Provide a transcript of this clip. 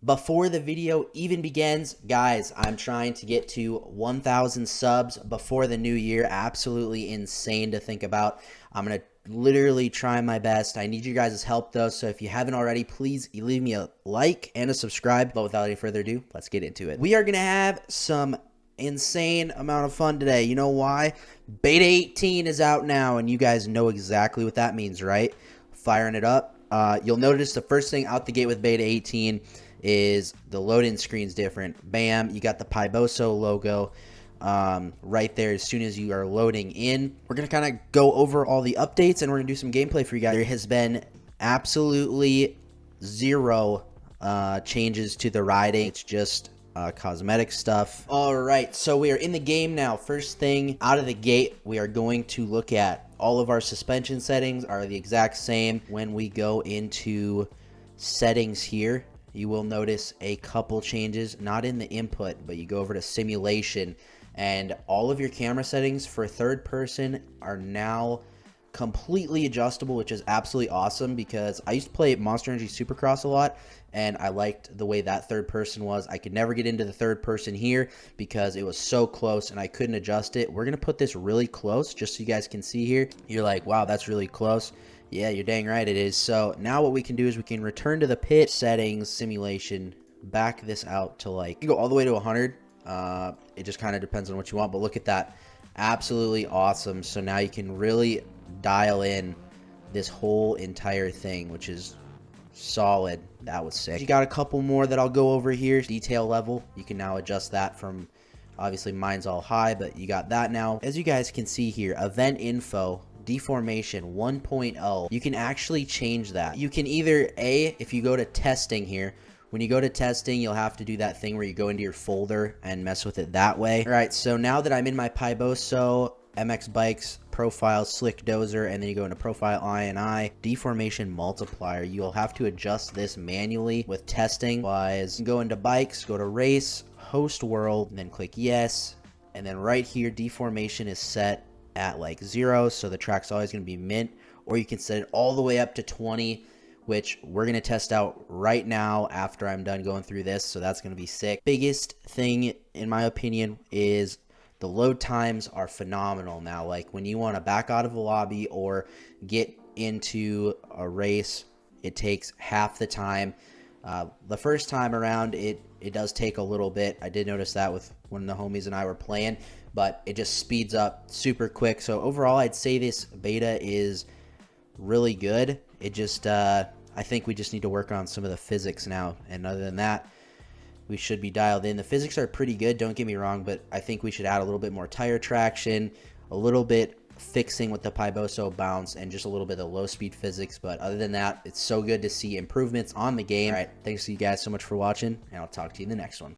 Before the video even begins, guys, I'm trying to get to 1,000 subs before the new year. Absolutely insane to think about. I'm going to literally try my best. I need you guys' help though, so if you haven't already, please leave me a like and a subscribe. But without any further ado, let's get into it. We are going to have some insane amount of fun today. You know why? Beta 18 is out now, and you guys know exactly what that means, right? Firing it up. You'll notice the first thing out the gate with Beta 18 is the load-in screen's different. Bam, you got the Pyboso logo right there as soon as you are loading in. We're going to kind of go over all the updates, and we're going to do some gameplay for you guys. There has been absolutely zero changes to the riding. It's just cosmetic stuff. All right, so we are in the game now. First thing out of the gate, we are going to look at all of our suspension settings are the exact same. When we go into settings here, you will notice a couple changes, not in the input, but you go over to simulation, and all of your camera settings for third person are now completely adjustable, which is absolutely awesome because I used to play Monster Energy Supercross a lot, and I liked the way that third person was. I could never get into the third person here because it was so close and I couldn't adjust it. We're going to put this really close just so you guys can see here. You're like, wow, that's really close. Yeah, you're dang right it is. So now what we can do is we can return to the pit settings, simulation, back this out to like, you go all the way to 100. It just kind of depends on what you want, but look at that. Absolutely awesome. So now you can really dial in this whole entire thing, which is solid. That was sick. You got a couple more that I'll go over here. Detail level, you can now adjust that from, obviously mine's all high, but you got that now. As you guys can see here, event info, deformation 1.0, you can actually change that. You can either if you go to testing here, when you go to testing, you'll have to do that thing where you go into your folder and mess with it that way. All right, so now that I'm in my Pyboso MX Bikes profile, Slick Dozer, and then you go into profile INI, deformation multiplier, you'll have to adjust this manually with testing wise. Go into bikes, go to race, host world, and then click yes, and then right here deformation is set at like 0, so the track's always going to be mint, or you can set it all the way up to 20, which we're going to test out right now after I'm done going through this, so that's going to be sick. Biggest thing in my opinion is the load times are phenomenal now. Like when you want to back out of a lobby or get into a race, it takes half the time. The first time around, it does take a little bit. I did notice that with when the homies and I were playing, but it just speeds up super quick. So overall, I'd say this beta is really good. It just, I think we just need to work on some of the physics now. And other than that, we should be dialed in. The physics are pretty good, don't get me wrong, but I think we should add a little bit more tire traction, a little bit fixing with the Pyboso bounce, and just a little bit of low speed physics. But other than that, it's so good to see improvements on the game. All right, thanks to you guys so much for watching, and I'll talk to you in the next one.